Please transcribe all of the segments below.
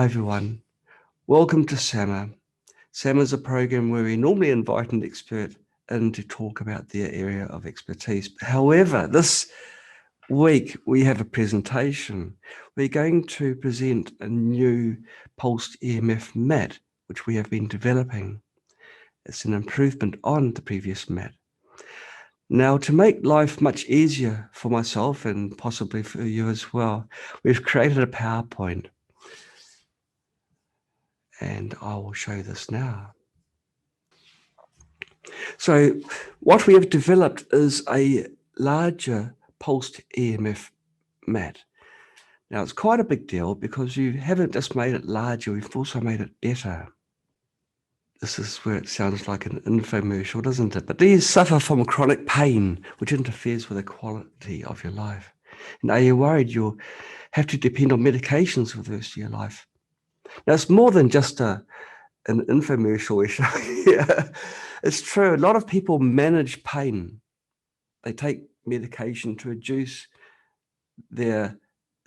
Hi everyone, welcome to SAMA. SAMA is a program where we normally invite an expert in to talk about their area of expertise. However, this week we have a presentation. We're going to present a new pulsed EMF mat, which we have been developing. It's an improvement on the previous mat. Now, to make life much easier for myself and possibly for you as well, we've created a PowerPoint. And I will show this now. So what we have developed is a larger pulsed EMF mat. Now it's quite a big deal because you haven't just made it larger, we've also made it better. This is where it sounds like an infomercial, doesn't it? But do you suffer from chronic pain which interferes with the quality of your life? And are you worried you'll have to depend on medications for the rest of your life? Now it's more than just an infomercial issue. Yeah, it's true. A lot of people manage pain. They take medication to reduce their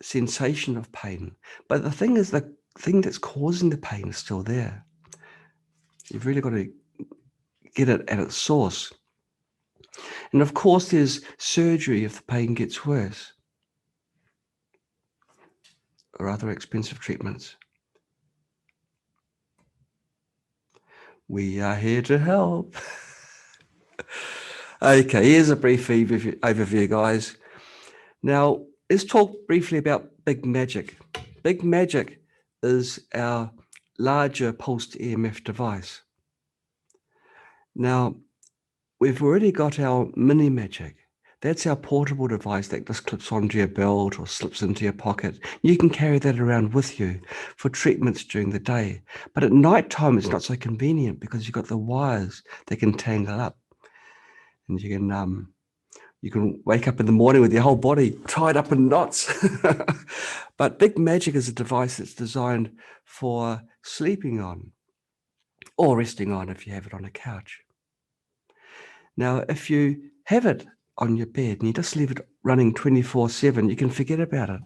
sensation of pain. But the thing is, the thing that's causing the pain is still there. You've really got to get it at its source. And of course, there's surgery if the pain gets worse, or other expensive treatments. We are here to help. Okay, here's a brief overview, guys. Now, let's talk briefly about Big Magic. Big Magic is our larger pulsed EMF device. Now, we've already got our Mini Magic. That's our portable device that just clips onto your belt or slips into your pocket. You can carry that around with you for treatments during the day. But at night time, it's not so convenient because you've got the wires that can tangle up. And you can wake up in the morning with your whole body tied up in knots. But Big Magic is a device that's designed for sleeping on or resting on if you have it on a couch. Now, if you have it on your bed and you just leave it running 24/7, you can forget about it.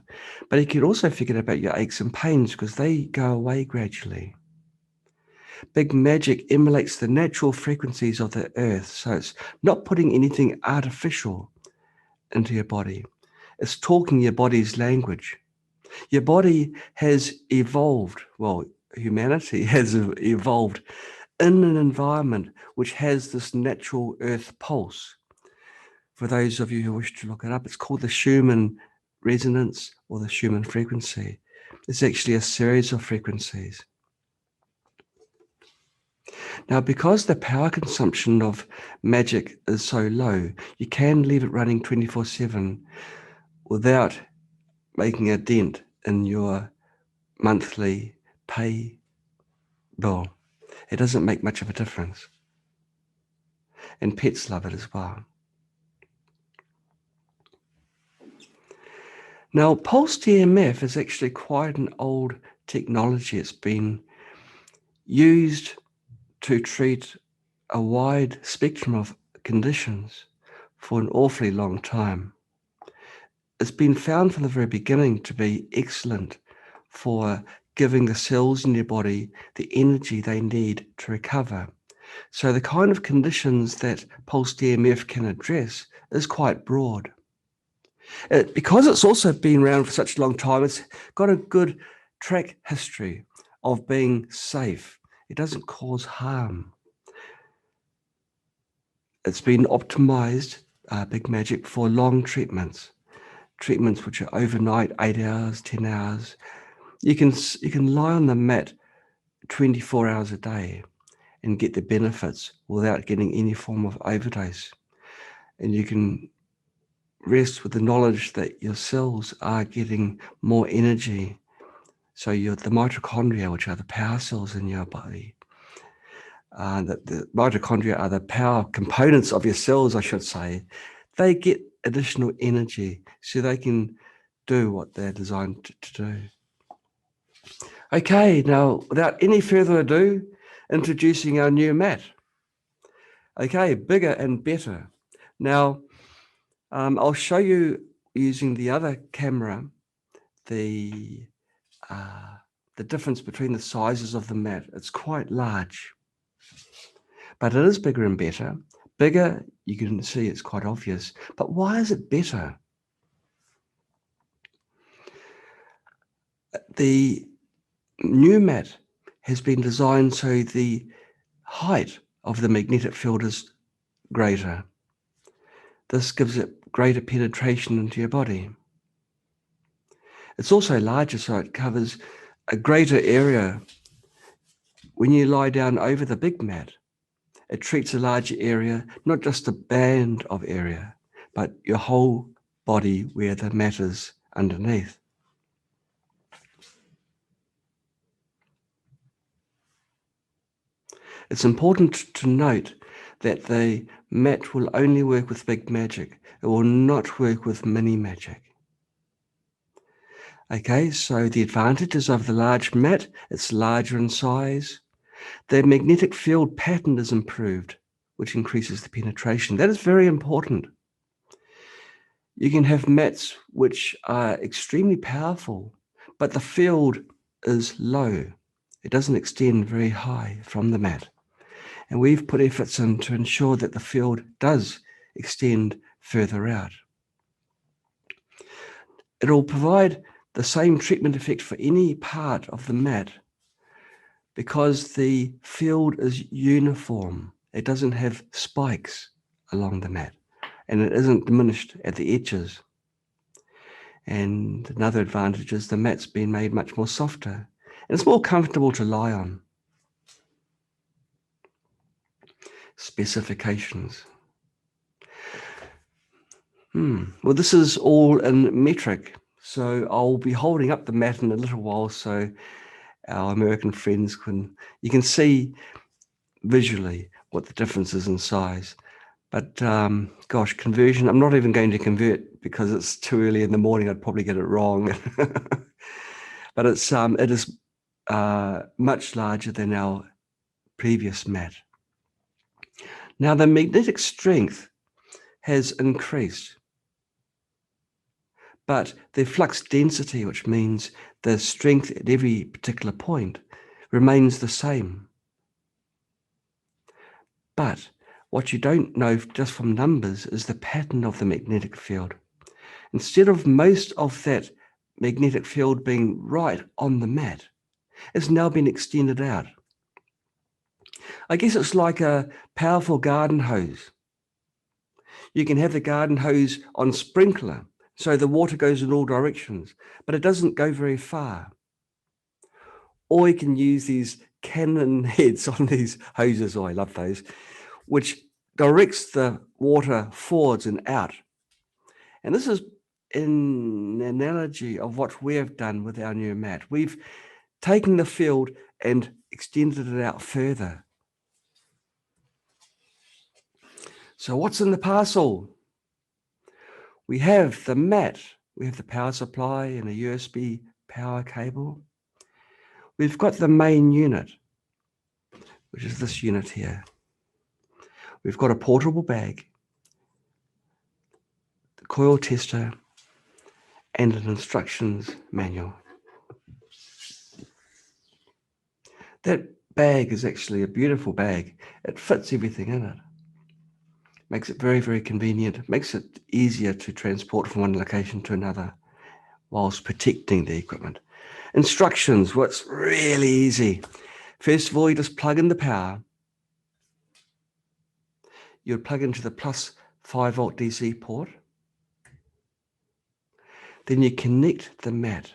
But you can also forget about your aches and pains because they go away gradually. Big Magic emulates the natural frequencies of the earth, so it's not putting anything artificial into your body. It's talking your body's language. Your body has evolved, well, humanity has evolved in an environment which has this natural earth pulse. For those of you who wish to look it up, it's called the Schumann resonance or the Schumann frequency. It's actually a series of frequencies. Now, because the power consumption of Magic is so low, you can leave it running 24/7 without making a dent in your monthly pay bill. It doesn't make much of a difference. And pets love it as well. Now, pulsed EMF is actually quite an old technology. It's been used to treat a wide spectrum of conditions for an awfully long time. It's been found from the very beginning to be excellent for giving the cells in your body the energy they need to recover. So the kind of conditions that pulsed EMF can address is quite broad. Because it's also been around for such a long time, it's got a good track history of being safe. It doesn't cause harm. It's been optimized, Big Magic, for long treatments which are overnight, 8 hours, 10 hours. You can lie on the mat 24 hours a day and get the benefits without getting any form of overdose. And you can rest with the knowledge that your cells are getting more energy. So the mitochondria, which are the power cells in your body, the mitochondria are the power components of your cells, I should say, they get additional energy so they can do what they're designed to do. Okay, now without any further ado, introducing our new mat. Okay, bigger and better. Now, I'll show you using the other camera, the the difference between the sizes of the mat. It's quite large, but it is bigger and better. Bigger, you can see it's quite obvious, but why is it better? The new mat has been designed so the height of the magnetic field is greater. This gives it greater penetration into your body. It's also larger, so it covers a greater area. When you lie down over the big mat, it treats a larger area, not just a band of area, but your whole body where the mat is underneath. It's important to note that the mat will only work with big magic. It will not work with mini magic. Okay, so the advantages of the large mat, it's larger in size. The magnetic field pattern is improved, which increases the penetration. That is very important. You can have mats which are extremely powerful, but the field is low. It doesn't extend very high from the mat. And we've put efforts in to ensure that the field does extend further out. It'll provide the same treatment effect for any part of the mat because the field is uniform. It doesn't have spikes along the mat, and it isn't diminished at the edges. And another advantage is the mat's been made much more softer, and it's more comfortable to lie on. Specifications. Well, this is all in metric, so I'll be holding up the mat in a little while so our American friends you can see visually what the difference is in size. But gosh, conversion, I'm not even going to convert because it's too early in the morning. I'd probably get it wrong. But it is much larger than our previous mat. Now the magnetic strength has increased, but the flux density, which means the strength at every particular point, remains the same. But what you don't know just from numbers is the pattern of the magnetic field. Instead of most of that magnetic field being right on the mat, it's now been extended out. I guess it's like a powerful garden hose. You can have the garden hose on sprinkler, so the water goes in all directions, but it doesn't go very far. Or you can use these cannon heads on these hoses, I love those, which directs the water forwards and out. And this is an analogy of what we have done with our new mat. We've taken the field and extended it out further. So what's in the parcel? We have the mat, we have the power supply and a USB power cable. We've got the main unit, which is this unit here. We've got a portable bag, the coil tester, and an instructions manual. That bag is actually a beautiful bag. It fits everything in it. Makes it very, very convenient. Makes it easier to transport from one location to another whilst protecting the equipment. Instructions, what's really easy. First of all, you just plug in the power. You'll plug into the plus 5 volt DC port. Then you connect the mat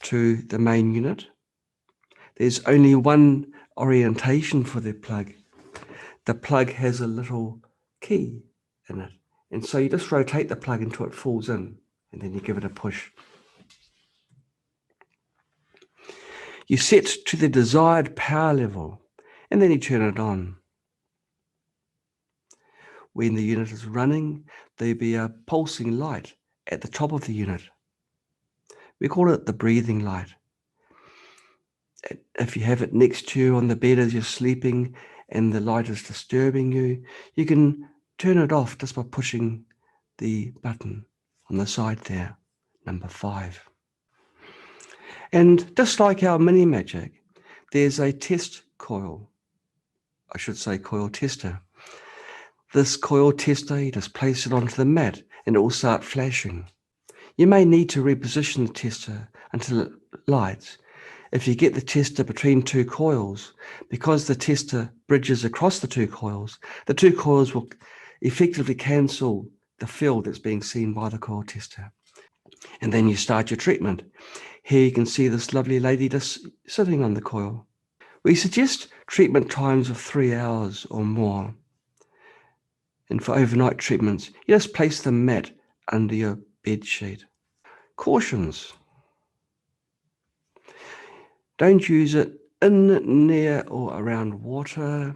to the main unit. There's only one orientation for the plug. The plug has a little key in it. And so you just rotate the plug until it falls in, and then you give it a push. You set to the desired power level, and then you turn it on. When the unit is running, there'll be a pulsing light at the top of the unit. We call it the breathing light. If you have it next to you on the bed as you're sleeping and the light is disturbing you, you can turn it off just by pushing the button on the side there, number 5. And just like our MiriMate, there's a test coil, I should say coil tester. This coil tester, you just place it onto the mat and it will start flashing. You may need to reposition the tester until it lights. If you get the tester between two coils, because the tester bridges across the two coils will effectively cancel the field that's being seen by the coil tester. And then you start your treatment. Here you can see this lovely lady just sitting on the coil. We suggest treatment times of 3 hours or more. And for overnight treatments, you just place the mat under your bed sheet. Cautions. Don't use it in, near, or around water.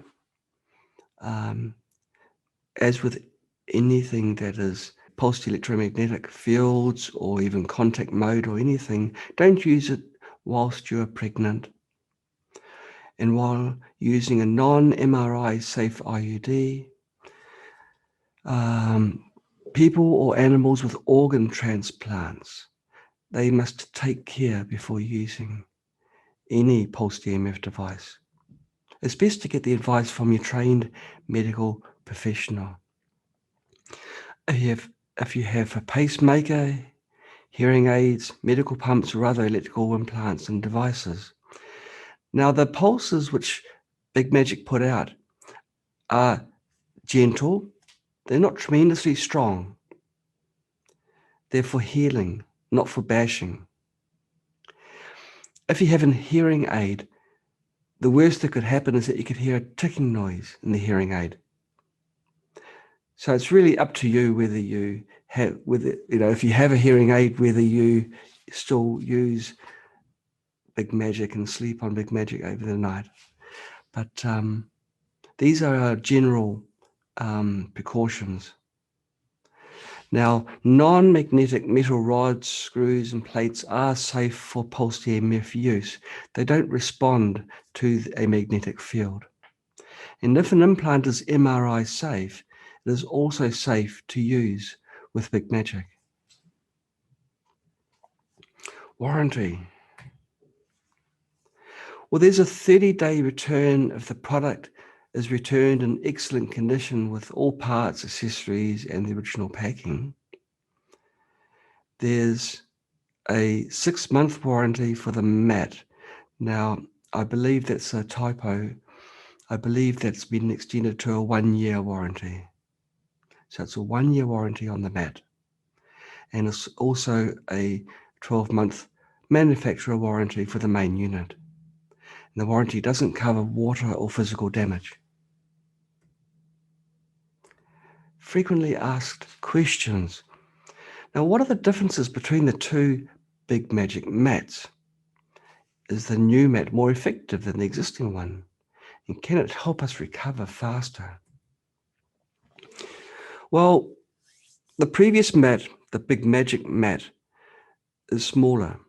As with anything that is pulsed electromagnetic fields or even contact mode or anything, don't use it whilst you're pregnant. And while using a non-MRI safe IUD, people or animals with organ transplants, they must take care before using any pulsed EMF device. It's best to get the advice from your trained medical professional. If you have a pacemaker, hearing aids, medical pumps, or other electrical implants and devices. Now, the pulses which Big Magic put out are gentle. They're not tremendously strong. They're for healing, not for bashing. If you have a hearing aid, the worst that could happen is that you could hear a ticking noise in the hearing aid. So it's really up to you whether you have, if you have a hearing aid, whether you still use Big Magic and sleep on Big Magic over the night. But these are our general precautions. Now, non-magnetic metal rods, screws, and plates are safe for pulsed EMF use. They don't respond to a magnetic field. And if an implant is MRI safe, it is also safe to use with Big Magic. Warranty. Well, there's a 30-day return if the product is returned in excellent condition with all parts, accessories, and the original packing. There's a 6-month warranty for the mat. Now, I believe that's a typo. I believe that's been extended to a 1-year warranty. So it's a 1-year warranty on the mat. And it's also a 12-month manufacturer warranty for the main unit. And the warranty doesn't cover water or physical damage. Frequently asked questions. Now, what are the differences between the two Big Magic mats? Is the new mat more effective than the existing one? And can it help us recover faster? Well, the previous mat, the Big Magic mat, is smaller.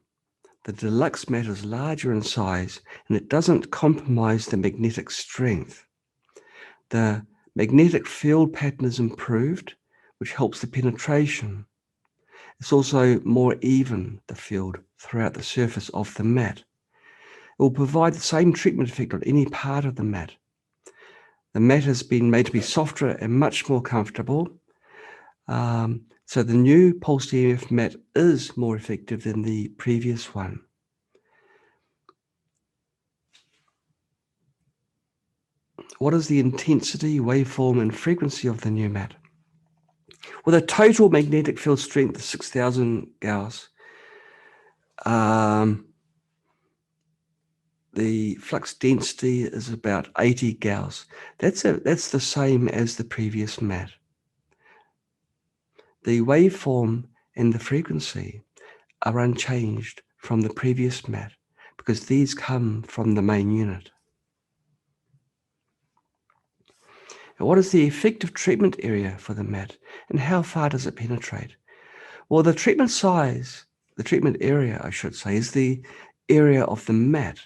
The Deluxe mat is larger in size and it doesn't compromise the magnetic strength. The magnetic field pattern is improved, which helps the penetration. It's also more even, the field, throughout the surface of the mat. It will provide the same treatment effect on any part of the mat. The mat has been made to be softer and much more comfortable. So the new pulsed EMF mat is more effective than the previous one. What is the intensity, waveform, and frequency of the new mat? With a total magnetic field strength of 6,000 Gauss, the flux density is about 80 Gauss. That's the same as the previous mat. The waveform and the frequency are unchanged from the previous mat because these come from the main unit. Now, what is the effective treatment area for the mat and how far does it penetrate? Well, the treatment area, I should say, is the area of the mat,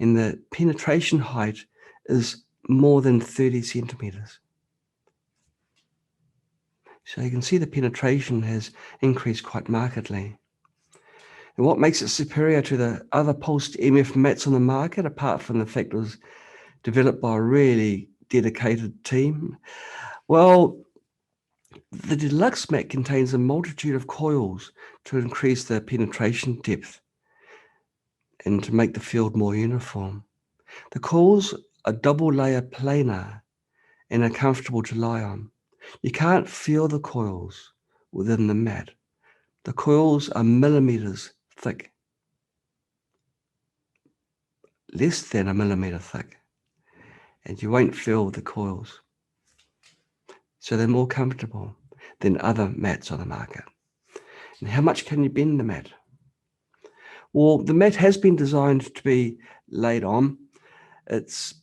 and the penetration height is more than 30 centimeters. So you can see the penetration has increased quite markedly. And what makes it superior to the other pulsed EMF mats on the market, apart from the fact it was developed by a really dedicated team? Well, the Deluxe mat contains a multitude of coils to increase the penetration depth and to make the field more uniform. The coils are double layer planar and are comfortable to lie on. You can't feel the coils within the mat. The coils are millimeters thick, less than a millimeter thick, and you won't feel the coils. So they're more comfortable than other mats on the market. And how much can you bend the mat? Well, the mat has been designed to be laid on. It's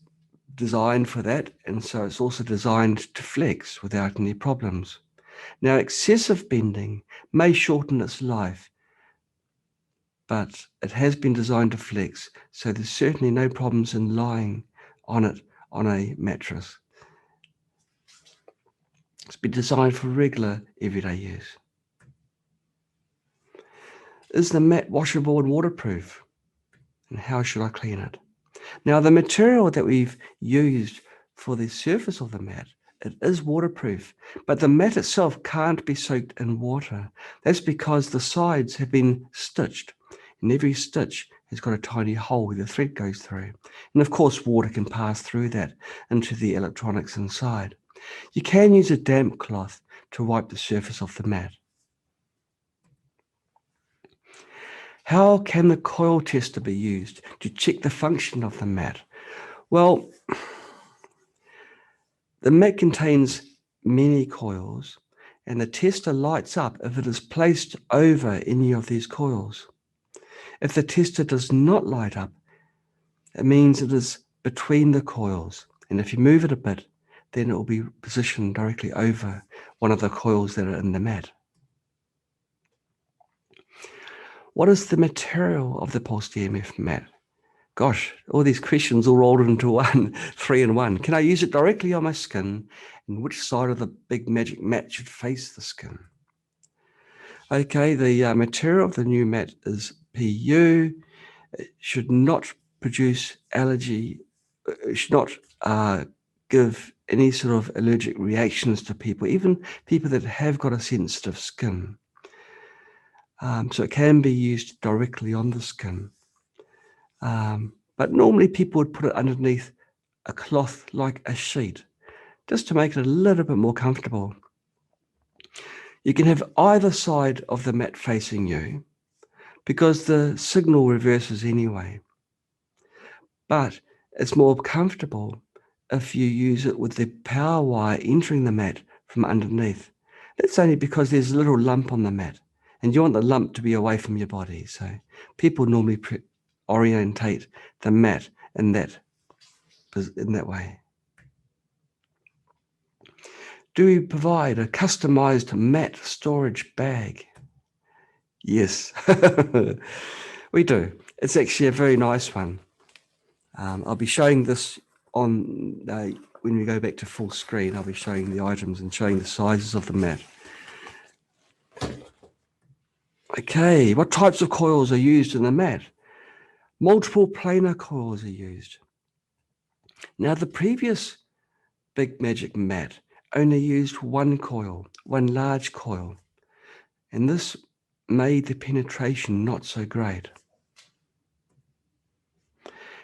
designed for that, and so it's also designed to flex without any problems. Now, excessive bending may shorten its life, but it has been designed to flex, so there's certainly no problems in lying on it on a mattress. It's been designed for regular, everyday use. Is the mat washable and waterproof? And how should I clean it? Now, the material that we've used for the surface of the mat, it is waterproof, but the mat itself can't be soaked in water. That's because the sides have been stitched, and every stitch has got a tiny hole where the thread goes through. And of course, water can pass through that into the electronics inside. You can use a damp cloth to wipe the surface of the mat. How can the coil tester be used to check the function of the mat? Well, the mat contains many coils, and the tester lights up if it is placed over any of these coils. If the tester does not light up, it means it is between the coils, and if you move it a bit, then it will be positioned directly over one of the coils that are in the mat. What is the material of the pulsed EMF mat? Gosh, all these questions all rolled into one, 3 in 1. Can I use it directly on my skin? And which side of the big magic mat should face the skin? Okay, the material of the new mat is PU. It should not produce allergy. It should not give any sort of allergic reactions to people, even people that have got a sensitive skin. So it can be used directly on the skin. But normally people would put it underneath a cloth like a sheet, just to make it a little bit more comfortable. You can have either side of the mat facing you because the signal reverses anyway. But it's more comfortable if you use it with the power wire entering the mat from underneath. That's only because there's a little lump on the mat, and you want the lump to be away from your body. So people normally orientate the mat in that way. Do we provide a customized mat storage bag? Yes, we do. It's actually a very nice one. I'll be showing this on when we go back to full screen. I'll be showing the items and showing the sizes of the mat. Okay, what types of coils are used in the mat? Multiple planar coils are used. Now, the previous Big Magic mat only used one coil, one large coil, and this made the penetration not so great.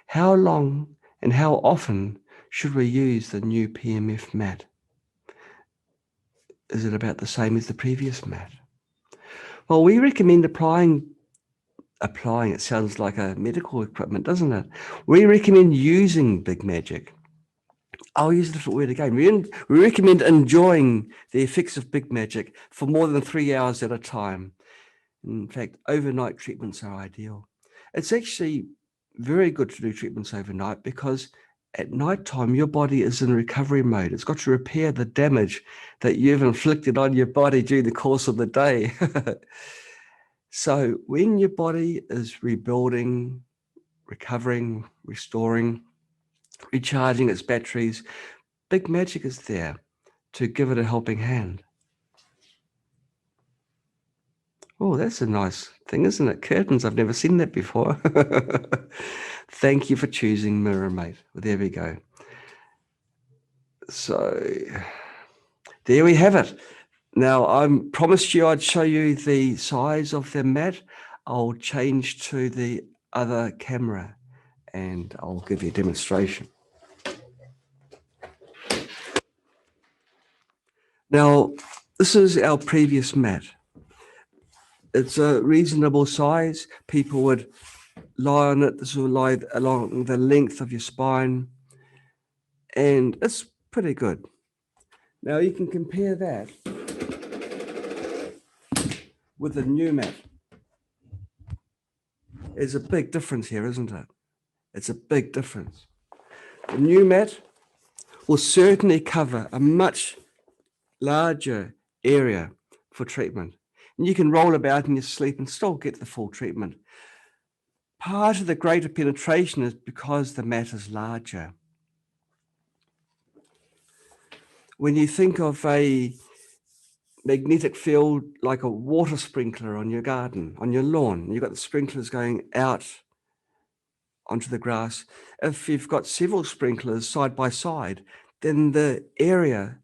How long and how often should we use the new PEMF mat? Is it about the same as the previous mat? Well, we recommend applying, it sounds like a medical equipment, doesn't it? We recommend using Big Magic. I'll use a different word again. We recommend enjoying the effects of Big Magic for more than 3 hours at a time. In fact, overnight treatments are ideal. It's actually very good to do treatments overnight because at night time, your body is in recovery mode. It's got to repair the damage that you've inflicted on your body during the course of the day. So when your body is rebuilding, recovering, restoring, recharging its batteries, Big Magic is there to give it a helping hand. Oh, that's a nice thing, isn't it? Curtains, I've never seen that before. Thank you for choosing MiraMate. Well, there we go. So there we have it. Now, I promised you I'd show you the size of the mat. I'll change to the other camera and I'll give you a demonstration. Now, this is our previous mat. It's a reasonable size. People would lie on it. This will lie along the length of your spine, and it's pretty good. Now, you can compare that with the new mat. There's a big difference here, isn't it? It's a big difference. The new mat will certainly cover a much larger area for treatment. And you can roll about in your sleep and still get the full treatment. Part of the greater penetration is because the mat is larger. When you think of a magnetic field like a water sprinkler on your garden, on your lawn, you've got the sprinklers going out onto the grass. If you've got several sprinklers side by side, then the area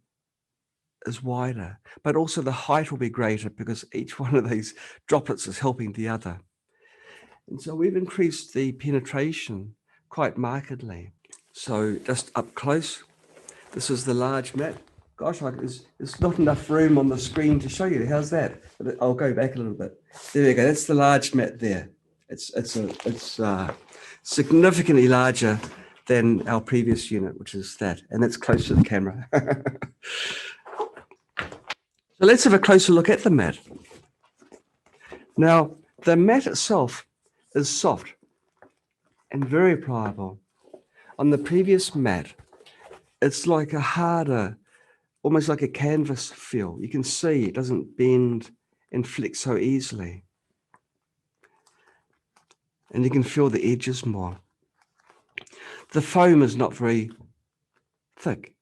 is wider, but also the height will be greater because each one of these droplets is helping the other. And so we've increased the penetration quite markedly. So just up close, this is the large mat. Gosh, there's not enough room on the screen to show you. How's that? I'll go back a little bit. There we go. That's the large mat there. It's significantly larger than our previous unit, which is that, and it's close to the camera. So let's have a closer look at the mat. Now, the mat itself is soft and very pliable. On the previous mat, it's like a harder, almost like a canvas feel. You can see it doesn't bend and flex so easily. And you can feel the edges more. The foam is not very thick.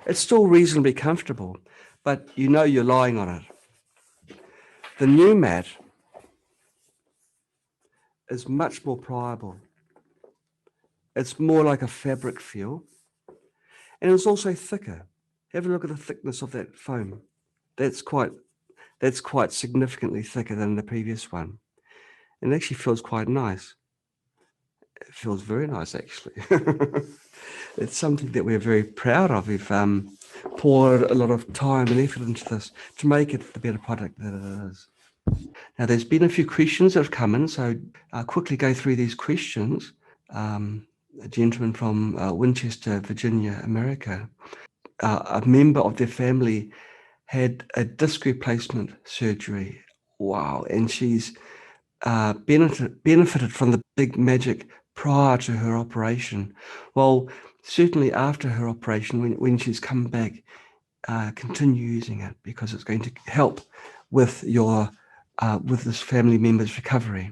It's still reasonably comfortable, but you know you're lying on it. The new mat is much more pliable. It's more like a fabric feel, and it's also thicker. Have a look at the thickness of that foam. That's quite significantly thicker than the previous one. And it actually feels quite nice. It feels very nice, actually. It's something that we're very proud of. We've poured a lot of time and effort into this to make it the better product that it is. Now, there's been a few questions that have come in, so I'll quickly go through these questions. A gentleman from Winchester, Virginia, America, a member of their family had a disc replacement surgery. Wow. And she's benefited from the big magic prior to her operation. Well, certainly after her operation, when she's come back, continue using it because it's going to help with your with this family member's recovery.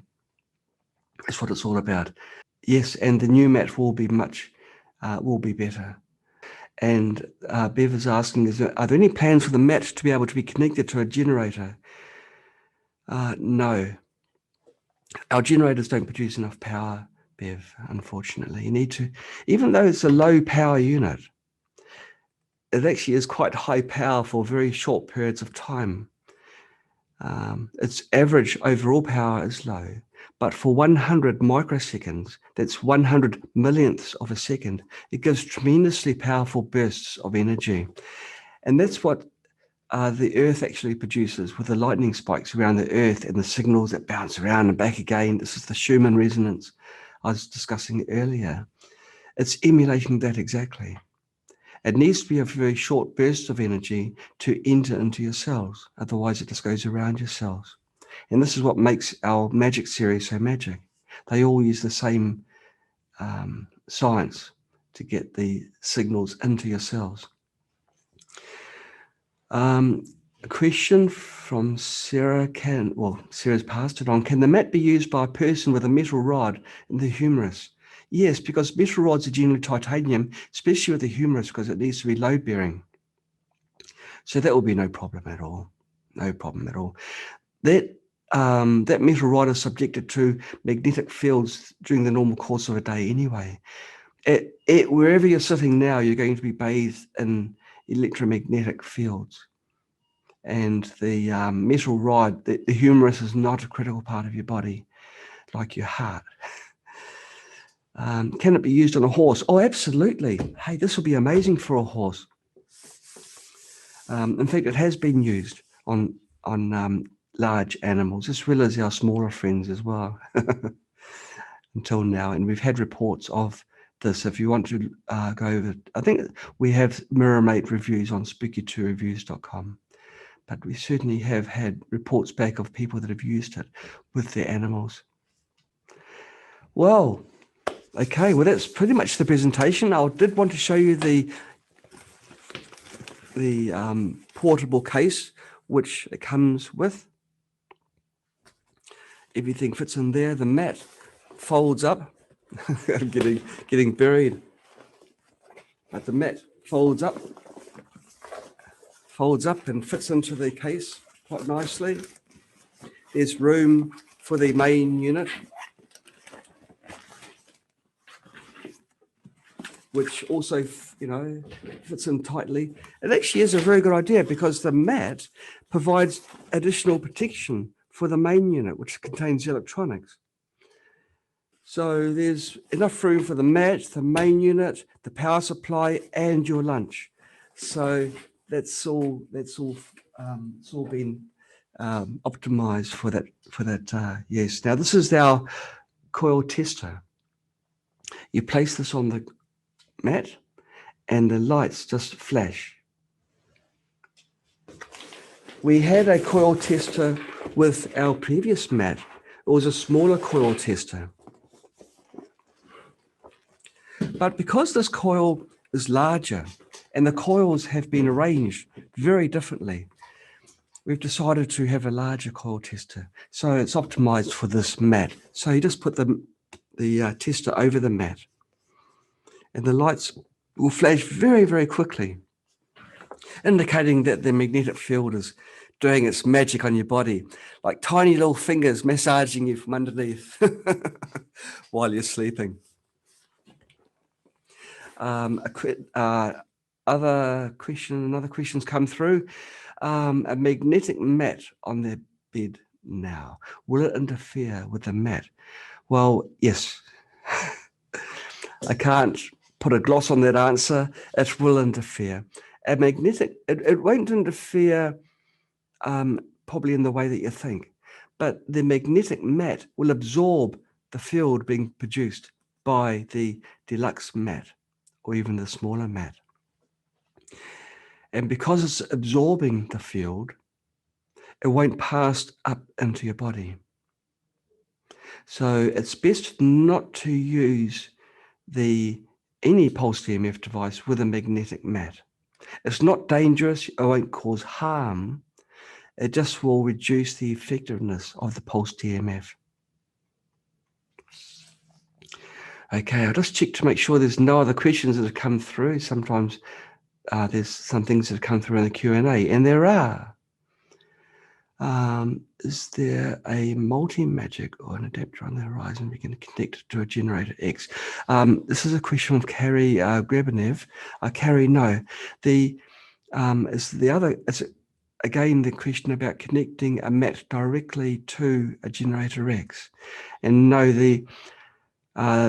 That's what it's all about. Yes, and the new mat will be better. And Bev is asking, are there any plans for the mat to be able to be connected to a generator? No. Our generators don't produce enough power, Bev, unfortunately. You need to, even though it's a low power unit, it actually is quite high power for very short periods of time. Its average overall power is low, but for 100 microseconds, that's 100 millionths of a second, it gives tremendously powerful bursts of energy. And that's what the Earth actually produces with the lightning spikes around the Earth and the signals that bounce around and back again. This is the Schumann resonance I was discussing earlier. It's emulating that exactly. It needs to be a very short burst of energy to enter into your cells. Otherwise, it just goes around your cells. And this is what makes our magic series so magic. They all use the same science to get the signals into your cells. A question from Sarah. Sarah's passed it on. Can the mat be used by a person with a metal rod in the humerus? Yes, because metal rods are generally titanium, especially with the humerus, because it needs to be load bearing. So that will be no problem at all. No problem at all. that metal rod is subjected to magnetic fields during the normal course of a day anyway. Wherever you're sitting now, you're going to be bathed in electromagnetic fields. And the metal rod, the humerus, is not a critical part of your body like your heart. Can it be used on a horse? Oh, absolutely. Hey, this will be amazing for a horse. In fact, it has been used on large animals, as well as our smaller friends as well, until now. And we've had reports of this. If you want to go over, I think we have MiraMate reviews on spooky2reviews.com. But we certainly have had reports back of people that have used it with their animals. Well, okay, well, that's pretty much the presentation. I did want to show you the portable case, which it comes with. Everything fits in there. The mat folds up. I'm getting buried. But the mat folds up and fits into the case quite nicely. There's room for the main unit, which also, fits in tightly. It actually is a very good idea because the mat provides additional protection for the main unit, which contains electronics. So there's enough room for the mat, the main unit, the power supply, and your lunch. So that's all been optimized for that. Yes. Now this is our coil tester. You place this on the mat, and the lights just flash. We had a coil tester with our previous mat. It was a smaller coil tester. But because this coil is larger and the coils have been arranged very differently, we've decided to have a larger coil tester. So it's optimized for this mat. So you just put the tester over the mat, and the lights will flash very, very quickly, indicating that the magnetic field is doing its magic on your body, like tiny little fingers massaging you from underneath while you're sleeping. Another question's come through. A magnetic mat on their bed now, will it interfere with the mat? Well, yes. I can't put a gloss on that answer. It will interfere. A magnetic, it won't interfere probably in the way that you think, but the magnetic mat will absorb the field being produced by the Deluxe mat or even the smaller mat. And because it's absorbing the field, it won't pass up into your body. So it's best not to use any pulsed EMF device with a magnetic mat. It's not dangerous, it won't cause harm, it just will reduce the effectiveness of the pulsed EMF. Okay, I'll just check to make sure there's no other questions that have come through. Sometimes there's some things that have come through in the Q&A, and there are. Is there a multi-magic or an adapter on the horizon we can connect it to a generator X? This is a question from Carrie Grabanev. Carrie, no. It's again the question about connecting a mat directly to a generator X. And no,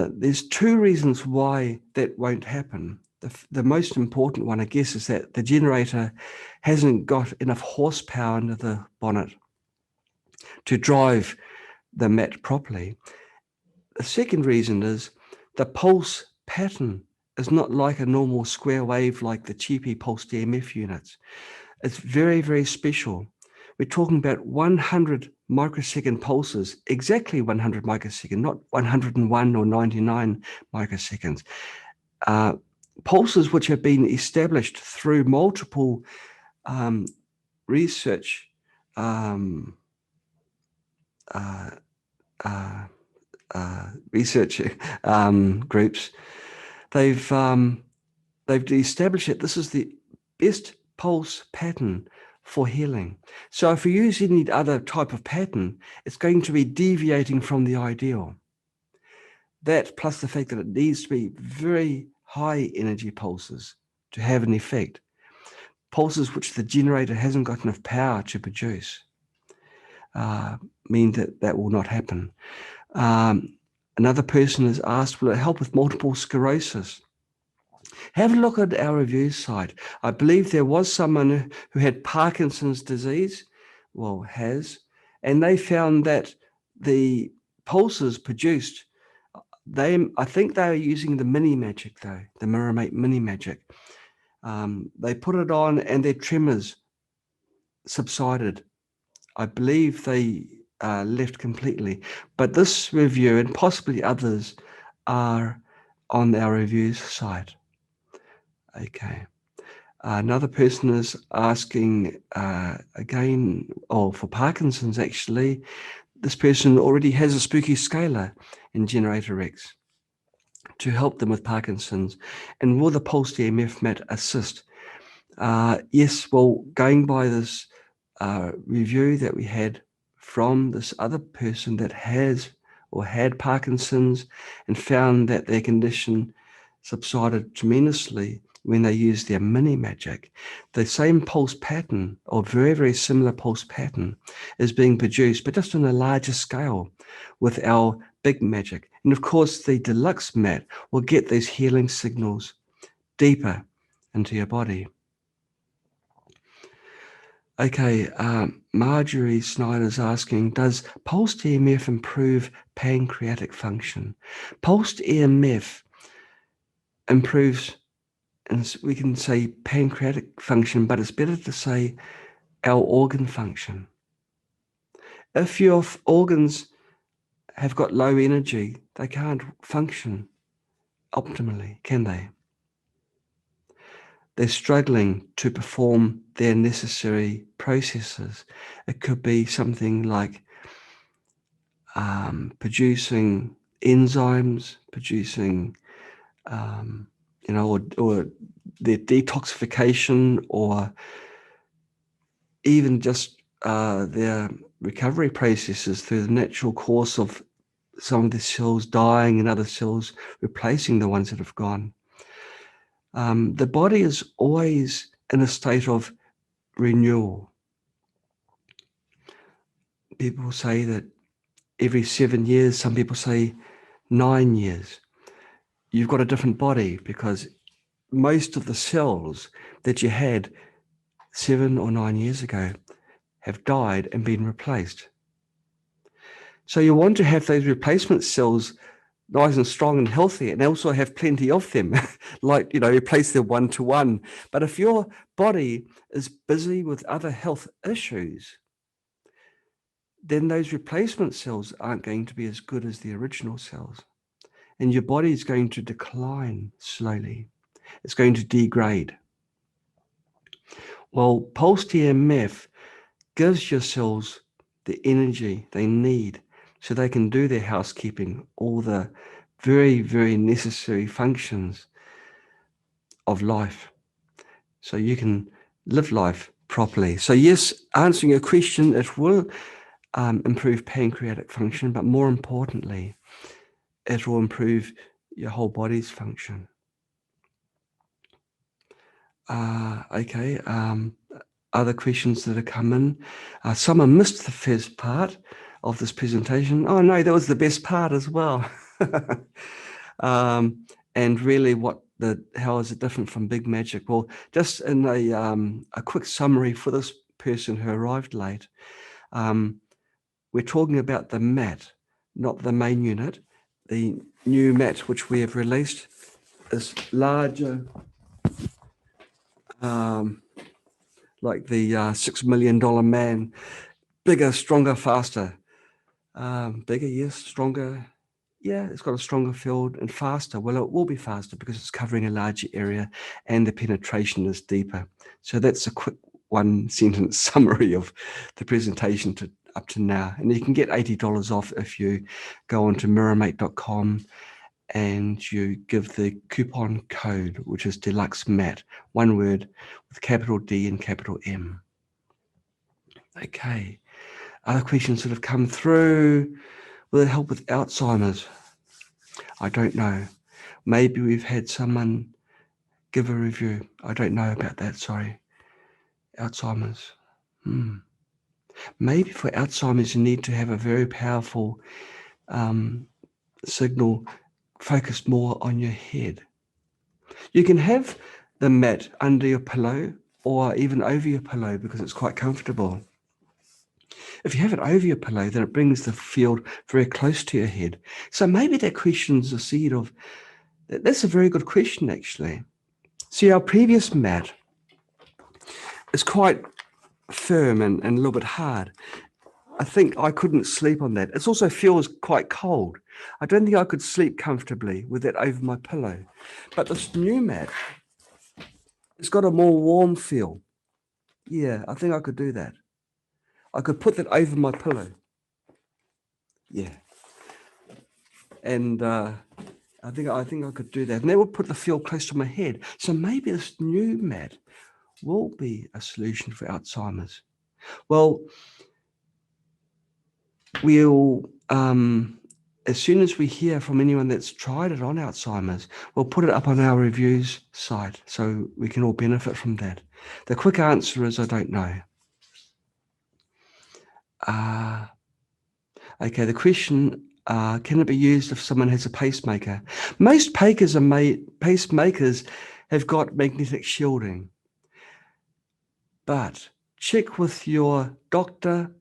there's two reasons why that won't happen. The most important one, I guess, is that the generator hasn't got enough horsepower under the bonnet to drive the mat properly. The second reason is the pulse pattern is not like a normal square wave like the cheapy pulsed EMF units. It's very, very special. We're talking about 100 microsecond pulses, exactly 100 microsecond, not 101 or 99 microseconds. Pulses which have been established through multiple research groups. They've established that this is the best pulse pattern for healing. So if we use any other type of pattern, it's going to be deviating from the ideal. That plus the fact that it needs to be very high energy pulses to have an effect. Pulses which the generator hasn't got enough power to produce mean that will not happen. Another person has asked, will it help with multiple sclerosis? Have a look at our review site. I believe there was someone who had Parkinson's disease, well, has, and they found that the pulses produced, I think they were using the MiriMate though, the MiraMate MiriMate. They put it on and their tremors subsided. I believe they left completely. But this review and possibly others are on our reviews site. Okay. Another person is asking again, for Parkinson's actually, this person already has a spooky scalar in Generator X to help them with Parkinson's. And will the pulsed EMF mat assist? Yes, well, going by this review that we had from this other person that has or had Parkinson's and found that their condition subsided tremendously when they used their MiriMate, the same pulse pattern or very, very similar pulse pattern is being produced, but just on a larger scale with our big magic. And of course, the Deluxe mat will get these healing signals deeper into your body. Okay, Marjorie Snyder's asking, does pulsed EMF improve pancreatic function? Pulsed EMF improves, and we can say pancreatic function, but it's better to say our organ function. If your organs have got low energy, they can't function optimally, can they? They're struggling to perform their necessary processes. It could be something like producing enzymes, producing, or their detoxification, or even just their recovery processes through the natural course of some of the cells dying and other cells replacing the ones that have gone. The body is always in a state of renewal. People say that every 7 years, some people say 9 years, you've got a different body because most of the cells that you had 7 or 9 years ago have died and been replaced. So you want to have those replacement cells nice and strong and healthy, and also have plenty of them, like, replace them 1-to-1. But if your body is busy with other health issues, then those replacement cells aren't going to be as good as the original cells. And your body is going to decline slowly. It's going to degrade. Well, pulsed EMF gives your cells the energy they need so they can do their housekeeping, all the very, very necessary functions of life, so you can live life properly. So yes, answering your question, it will improve pancreatic function, but more importantly, it will improve your whole body's function. Okay, other questions that have come in. Someone missed the first part of this presentation. Oh no, that was the best part as well. And really, how is it different from Big Magic? Well, just in a quick summary for this person who arrived late, we're talking about the mat, not the main unit. The new mat which we have released is larger, like the $6 million man, bigger, stronger, faster. Bigger, yes, stronger. Yeah, it's got a stronger field and faster. Well, it will be faster because it's covering a larger area and the penetration is deeper. So that's a quick one-sentence summary of the presentation up to now. And you can get $80 off if you go onto miramate.com and you give the coupon code, which is Deluxe Mat, one word with capital D and capital M. Okay. Other questions that have come through. Will it help with Alzheimer's? I don't know. Maybe we've had someone give a review. I don't know about that, sorry. Alzheimer's. Maybe for Alzheimer's you need to have a very powerful signal focused more on your head. You can have the mat under your pillow or even over your pillow because it's quite comfortable. If you have it over your pillow, then it brings the field very close to your head. So maybe that question's a seed of, that's a very good question actually. See, our previous mat is quite firm and a little bit hard. I think I couldn't sleep on that. It also feels quite cold. I don't think I could sleep comfortably with that over my pillow. But this new mat, it's got a more warm feel. Yeah, I think I could do that. I could put that over my pillow. Yeah. And I think I could do that. And that would put the feel close to my head. So maybe this new mat will be a solution for Alzheimer's. Well, we'll as soon as we hear from anyone that's tried it on Alzheimer's, we'll put it up on our reviews site so we can all benefit from that. The quick answer is I don't know. Okay, the question, can it be used if someone has a pacemaker? Most pacemakers have got magnetic shielding, but check with your doctor,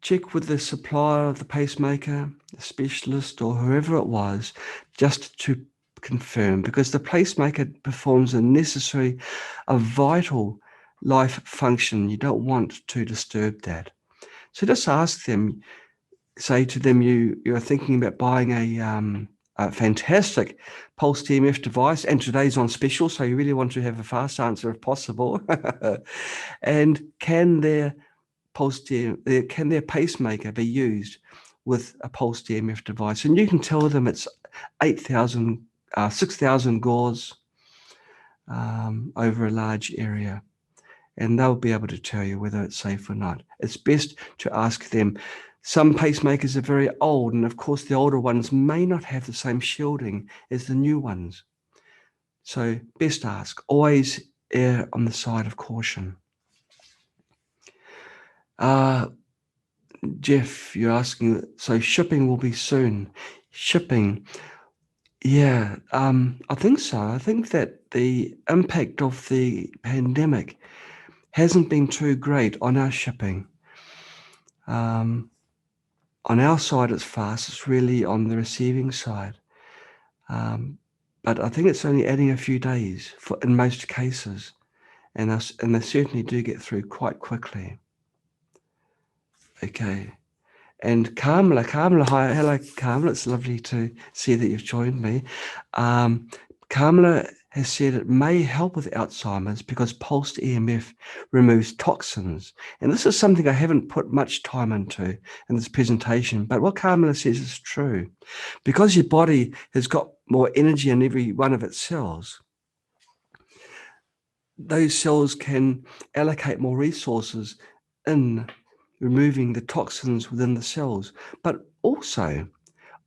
check with the supplier of the pacemaker, the specialist or whoever it was, just to confirm, because the pacemaker performs a vital life function. You don't want to disturb that. So just ask them, say to them, you're thinking about buying a fantastic pulsed EMF device, and today's on special, so you really want to have a fast answer if possible. And can their pacemaker be used with a pulsed EMF device? And you can tell them it's 6,000 gauss over a large area, and they'll be able to tell you whether it's safe or not. It's best to ask them. Some pacemakers are very old, and of course the older ones may not have the same shielding as the new ones. So best ask. Always err on the side of caution. Jeff, you're asking, so shipping will be soon. Shipping, yeah, I think so. I think that the impact of the pandemic hasn't been too great on our shipping. On our side, it's fast. It's really on the receiving side. But I think it's only adding a few days in most cases. And they certainly do get through quite quickly. Okay. And Kamala, hi, hello, Kamala. It's lovely to see that you've joined me. Kamala has said it may help with Alzheimer's because pulsed EMF removes toxins. And this is something I haven't put much time into in this presentation, but what Kamala says is true. Because your body has got more energy in every one of its cells, those cells can allocate more resources in removing the toxins within the cells. But also,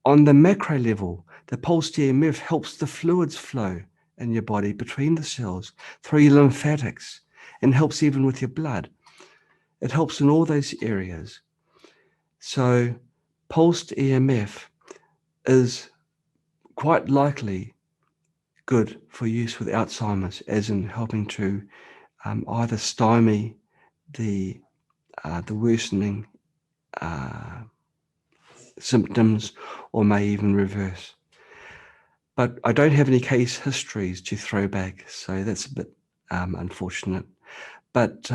on the macro level, the pulsed EMF helps the fluids flow in your body between the cells through your lymphatics, and helps even with your blood. It helps in all those areas. So pulsed EMF is quite likely good for use with Alzheimer's, as in helping to either stymie the worsening symptoms, or may even reverse. But I don't have any case histories to throw back, so that's a bit unfortunate. But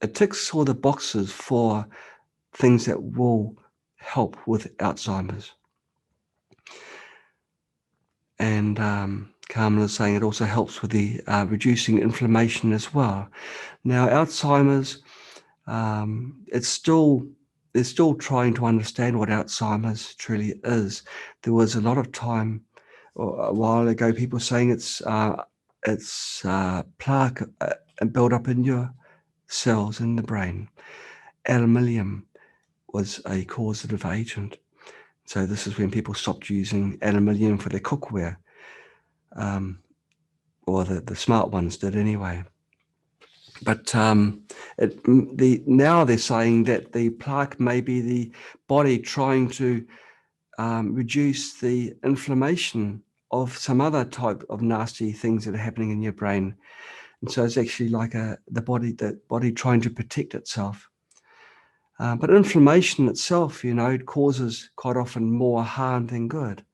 it ticks all the boxes for things that will help with Alzheimer's. And Carmen is saying it also helps with the reducing inflammation as well. Now, Alzheimer's, they're still trying to understand what Alzheimer's truly is. There was a lot of time a while ago, people saying it's plaque build up in your cells in the brain. Aluminium was a causative agent. So this is when people stopped using aluminium for their cookware, or the smart ones did anyway. But now they're saying that the plaque may be the body trying to reduce the inflammation of some other type of nasty things that are happening in your brain. And so it's actually like the body trying to protect itself. But inflammation itself, it causes quite often more harm than good.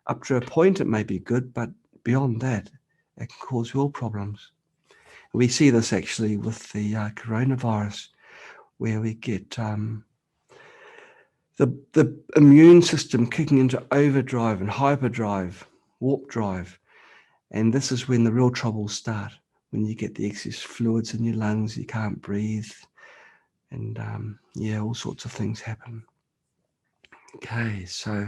Up to a point, it may be good, but beyond that, it can cause real problems. We see this actually with the coronavirus, where we get the immune system kicking into overdrive and hyperdrive, warp drive. And this is when the real troubles start, when you get the excess fluids in your lungs, you can't breathe, and all sorts of things happen. Okay, so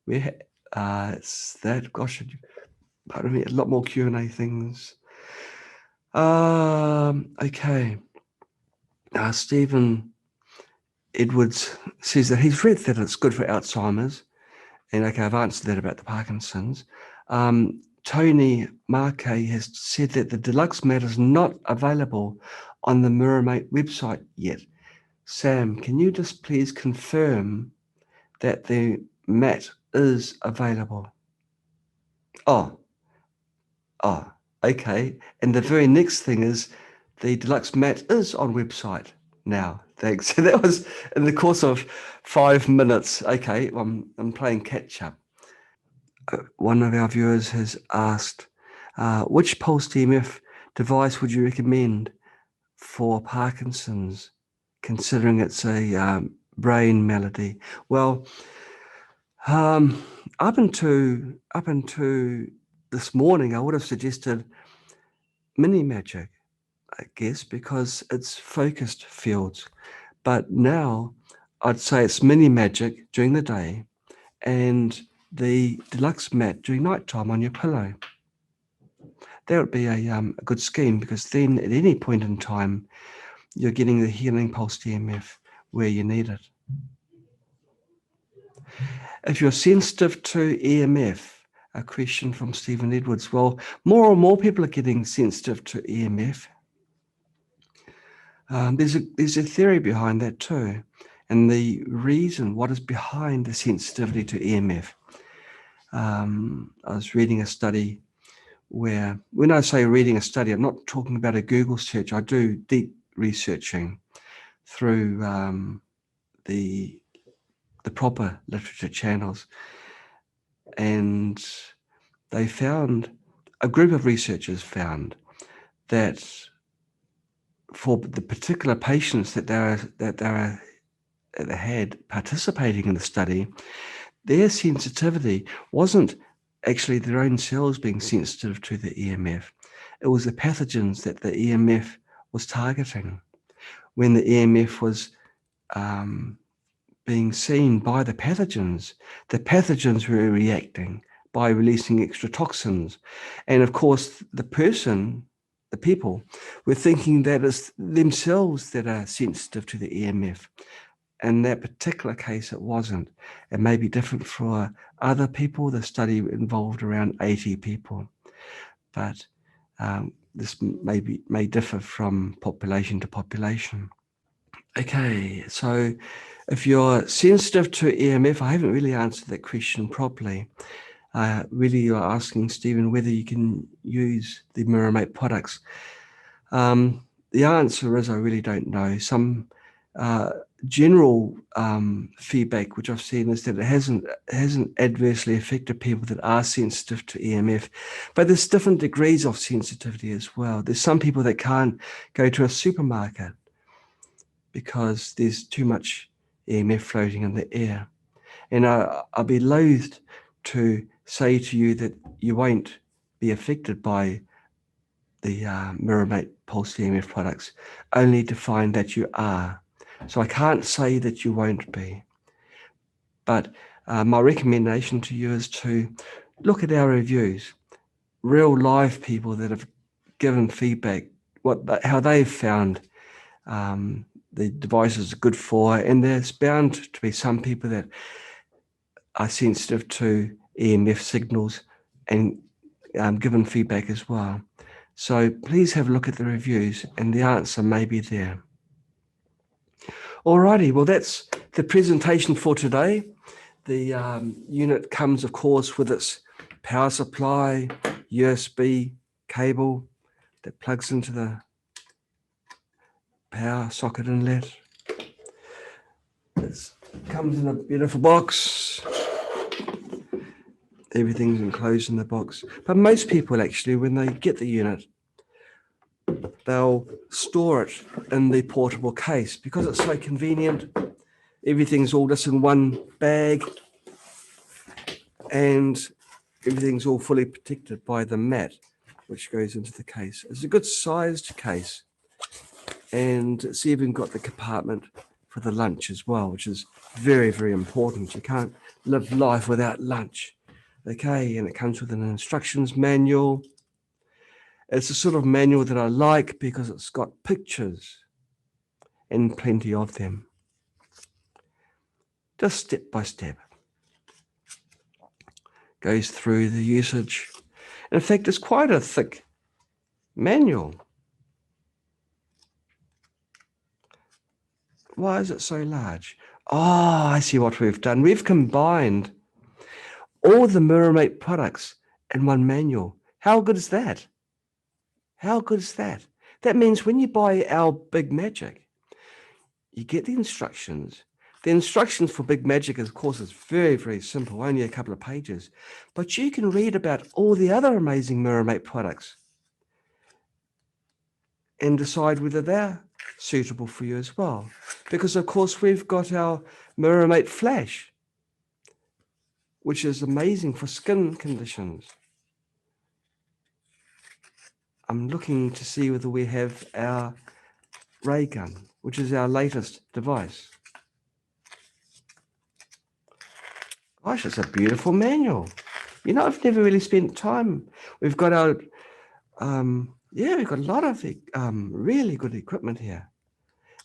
it's that. Gosh, pardon me, a lot more Q&A things. Okay. Stephen Edwards says that he's read that it's good for Alzheimer's, and okay, I've answered that about the Parkinson's. Tony Marquet has said that the Deluxe mat is not available on the MiraMate website yet. Sam, can you just please confirm that the mat is available? Oh, okay. And the very next thing is the Deluxe mat is on website now. Thanks. So that was in the course of 5 minutes. Okay, I'm playing catch up. One of our viewers has asked, which pulse EMF device would you recommend for Parkinson's, considering it's a brain malady? Well, up until this morning, I would have suggested MiraMate, I guess, because it's focused fields. But now I'd say it's MiraMate during the day and the Deluxe mat during nighttime on your pillow. That would be a good scheme, because then at any point in time, you're getting the healing pulse EMF where you need it. If you're sensitive to EMF, a question from Stephen Edwards. Well, more and more people are getting sensitive to EMF. There's a theory behind that too, and the reason what is behind the sensitivity to EMF. I was reading a study where, when I say reading a study, I'm not talking about a Google search. I do deep researching through the proper literature channels, and a group of researchers found that for the particular patients that they had participating in the study, their sensitivity wasn't actually their own cells being sensitive to the EMF. It was the pathogens that the EMF was targeting. When the EMF was being seen by the pathogens were reacting by releasing extra toxins. And of course, the people were thinking that it's themselves that are sensitive to the EMF. In that particular case, it wasn't. It may be different for other people. The study involved around 80 people, but this may differ from population to population. Okay, so if you're sensitive to EMF, I haven't really answered that question properly. Really, you're asking, Stephen, whether you can use the MiraMate products. The answer is I really don't know. Some general feedback which I've seen is that it hasn't adversely affected people that are sensitive to EMF, but there's different degrees of sensitivity as well. There's some people that can't go to a supermarket because there's too much EMF floating in the air, and I'll be loath to say to you that you won't be affected by the MiraMate pulse EMF products, only to find that you are. So I can't say that you won't be. But my recommendation to you is to look at our reviews, real live people that have given feedback, how they've found the devices are good for, and there's bound to be some people that are sensitive to EMF signals and given feedback as well. So please have a look at the reviews, and the answer may be there. Alrighty, well, that's the presentation for today. The unit comes, of course, with its power supply, USB cable that plugs into the power socket inlet. It comes in a beautiful box. Everything's enclosed in the box. But most people, actually, when they get the unit, they'll store it in the portable case because it's so convenient. Everything's all just in one bag, and everything's all fully protected by the mat, which goes into the case. It's a good sized case, and it's even got the compartment for the lunch as well, which is very, very important. You can't live life without lunch. Okay, and it comes with an instructions manual. It's the sort of manual that I like because it's got pictures and plenty of them. Just step by step. Goes through the usage. In fact, it's quite a thick manual. Why is it so large? Oh, I see what we've done. We've combined all the MiraMate products in one manual. How good is that? How good is that? That means when you buy our Big Magic, you get the instructions. The instructions for Big Magic, of course, is very, very simple, only a couple of pages. But you can read about all the other amazing MiraMate products and decide whether they're suitable for you as well. Because, of course, we've got our MiraMate Flash, which is amazing for skin conditions. I'm looking to see whether we have our ray gun, which is our latest device. Gosh, it's a beautiful manual. You know, I've never really spent time. We've got our, we've got a lot of really good equipment here.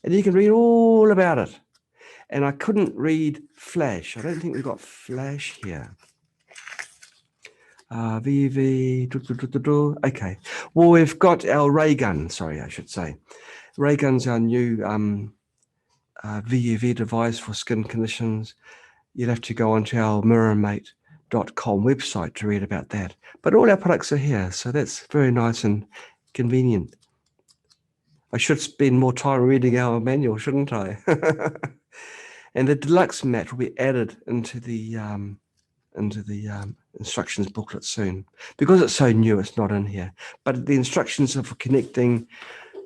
And you can read all about it. And I couldn't read Flash. I don't think we've got Flash here. Okay. Well, we've got our ray gun. Sorry, I should say. Ray gun's our new VUV device for skin conditions. You'll have to go onto our MiraMate.com website to read about that. But all our products are here, so that's very nice and convenient. I should spend more time reading our manual, shouldn't I? And the Deluxe mat will be added into the instructions booklet soon. Because it's so new, it's not in here. But the instructions are for connecting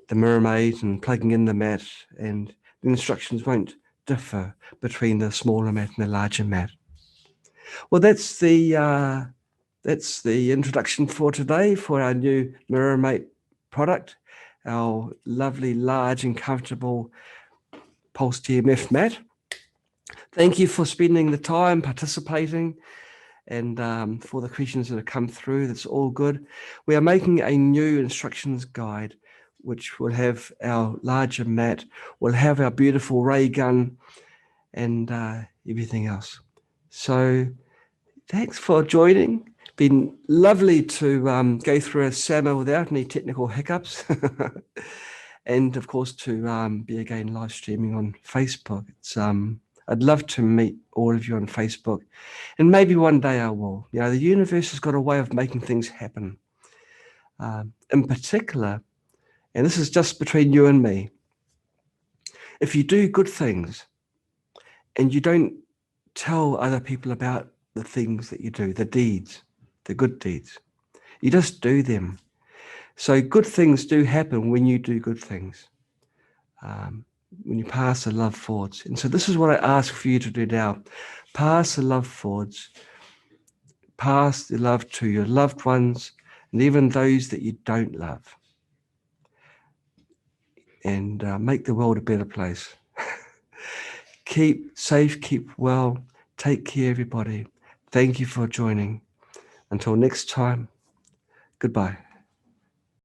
the MiraMate and plugging in the mat, and the instructions won't differ between the smaller mat and the larger mat. Well, that's the introduction for today for our new MiraMate product, our lovely, large and comfortable pulsed EMF mat. Thank you for spending the time participating, and for the questions that have come through. That's all good. We are making a new instructions guide, which will have our larger mat, will have our beautiful ray gun, and everything else. So thanks for joining. Been lovely to go through a SAMA without any technical hiccups. And of course to be again live streaming on Facebook. It's I'd love to meet all of you on Facebook, and maybe one day I will. You know, the universe has got a way of making things happen. In particular, and this is just between you and me, if you do good things and you don't tell other people about the things that you do, the deeds, the good deeds, you just do them. So good things do happen when you do good things. When you pass the love forwards. And so this is what I ask for you to do now. Pass the love forwards. Pass the love to your loved ones and even those that you don't love. And make the world a better place. Keep safe, keep well. Take care, everybody. Thank you for joining. Until next time, goodbye.